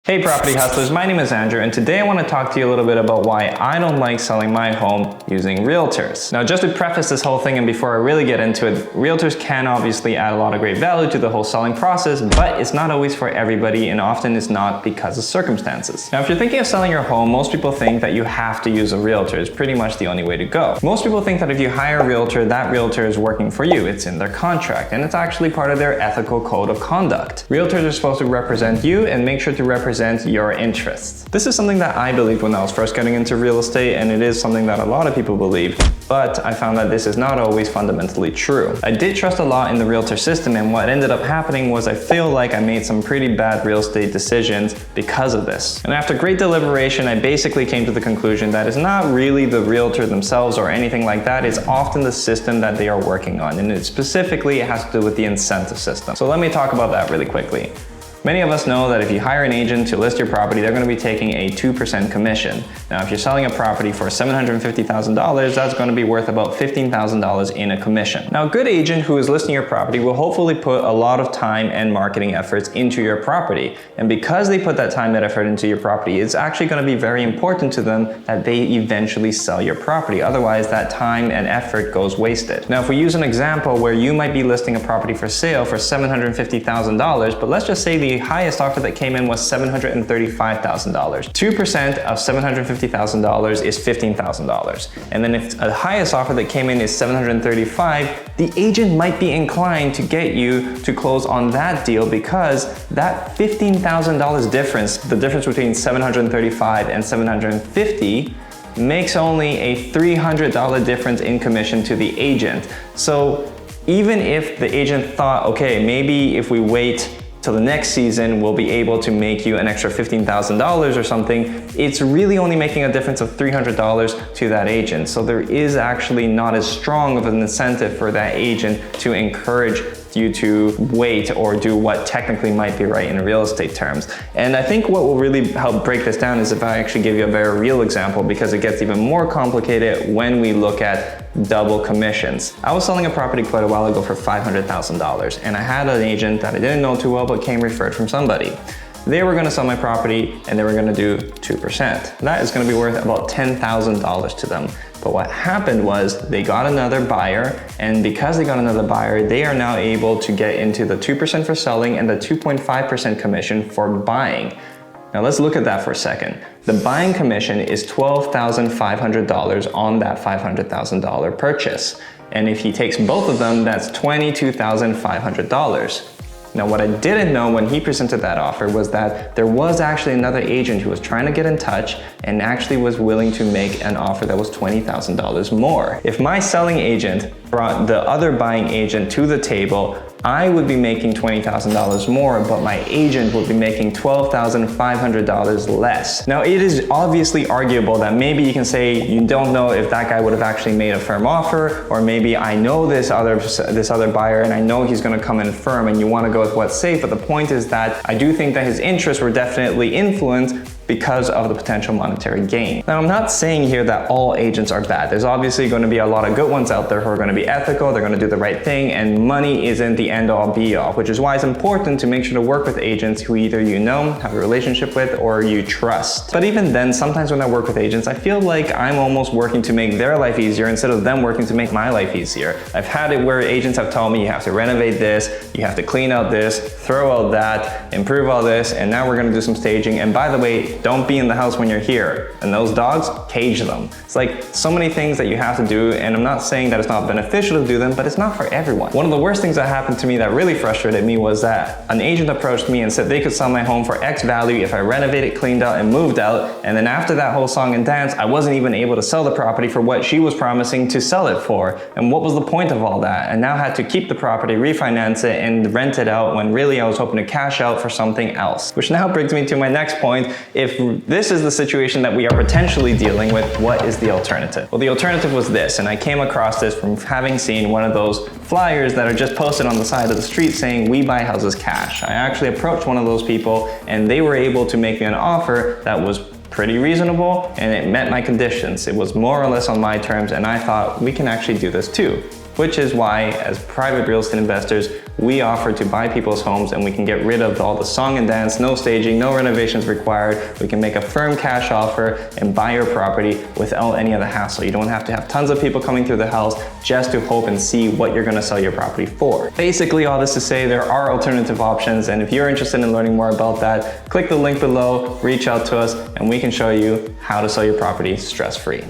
Hey Property Hustlers, my name is Andrew and today I want to talk to you a little bit about why I don't like selling my home using realtors. Now just to preface this whole thing and before I really get into it, realtors can obviously add a lot of great value to the whole selling process, but it's not always for everybody and often it's not because of circumstances. Now if you're thinking of selling your home, most people think that you have to use a realtor. It's pretty much the only way to go. Most people think that if you hire a realtor, that realtor is working for you. It's in their contract and it's actually part of their ethical code of conduct. Realtors are supposed to represent you and make sure to represent your interests. This is something that I believed when I was first getting into real estate, and it is something that a lot of people believe, but I found that this is not always fundamentally true. I did trust a lot in the realtor system, and what ended up happening was I feel like I made some pretty bad real estate decisions because of this. And after great deliberation, I basically came to the conclusion that it's not really the realtor themselves or anything like that, it's often the system that they are working on, and specifically it has to do with the incentive system. So let me talk about that really quickly. Many of us know that if you hire an agent to list your property, they're going to be taking a 2% commission. Now, if you're selling a property for $750,000, that's going to be worth about $15,000 in a commission. Now, a good agent who is listing your property will hopefully put a lot of time and marketing efforts into your property. And because they put that time and effort into your property, it's actually going to be very important to them that they eventually sell your property. Otherwise, that time and effort goes wasted. Now, if we use an example where you might be listing a property for sale for $750,000, but let's just say the highest offer that came in was $735,000. 2% of $750,000 is $15,000. And then if the highest offer that came in is $735,000, the agent might be inclined to get you to close on that deal because that $15,000 difference, the difference between $735,000 and $750,000, makes only a $300 difference in commission to the agent. So even if the agent thought, okay, maybe if we wait till the next season, we'll be able to make you an extra $15,000 or something, it's really only making a difference of $300 to that agent. So there is actually not as strong of an incentive for that agent to encourage you to wait or do what technically might be right in real estate terms. And I think what will really help break this down is if I actually give you a very real example, because it gets even more complicated when we look at double commissions. I was selling a property quite a while ago for $500,000 and I had an agent that I didn't know too well but came referred from somebody. They were going to sell my property and they were going to do 2%. That is going to be worth about $10,000 to them. But what happened was they got another buyer, and because they got another buyer, they are now able to get into the 2% for selling and the 2.5% commission for buying. Now let's look at that for a second. The buying commission is $12,500 on that $500,000 purchase. And if he takes both of them, that's $22,500. Now, what I didn't know when he presented that offer was that there was actually another agent who was trying to get in touch and actually was willing to make an offer that was $20,000 more. If my selling agent brought the other buying agent to the table, I would be making $20,000 more, but my agent would be making $12,500 less. Now, it is obviously arguable that maybe you can say you don't know if that guy would have actually made a firm offer, or maybe I know this other buyer and I know he's going to come in firm and you want to go with what's safe. But the point is that I do think that his interests were definitely influenced because of the potential monetary gain. Now, I'm not saying here that all agents are bad. There's obviously going to be a lot of good ones out there who are going to be ethical, they're going to do the right thing, and money isn't the end-all be-all, which is why it's important to make sure to work with agents who either you know, have a relationship with, or you trust. But even then, sometimes when I work with agents, I feel like I'm almost working to make their life easier instead of them working to make my life easier. I've had it where agents have told me you have to renovate this, you have to clean out this, throw out that, improve all this, and now we're going to do some staging. And by the way, don't be in the house when you're here. And those dogs, cage them. It's like so many things that you have to do, and I'm not saying that it's not beneficial to do them, but it's not for everyone. One of the worst things that happened to me that really frustrated me was that an agent approached me and said they could sell my home for X value if I renovated, cleaned out, and moved out. And then after that whole song and dance, I wasn't even able to sell the property for what she was promising to sell it for. And what was the point of all that? And now I had to keep the property, refinance it, and rent it out when really I was hoping to cash out for something else. Which now brings me to my next point. If this is the situation that we are potentially dealing with, what is the alternative? Well, the alternative was this, and I came across this from having seen one of those flyers that are just posted on the side of the street saying, "We buy houses cash." I actually approached one of those people and they were able to make me an offer that was pretty reasonable and it met my conditions. It was more or less on my terms, and I thought we can actually do this too. Which is why, as private real estate investors, we offer to buy people's homes, and we can get rid of all the song and dance, no staging, no renovations required. We can make a firm cash offer and buy your property without any of the hassle. You don't have to have tons of people coming through the house just to hope and see what you're gonna sell your property for. Basically, all this to say there are alternative options, and if you're interested in learning more about that, click the link below, reach out to us, and we can show you how to sell your property stress-free.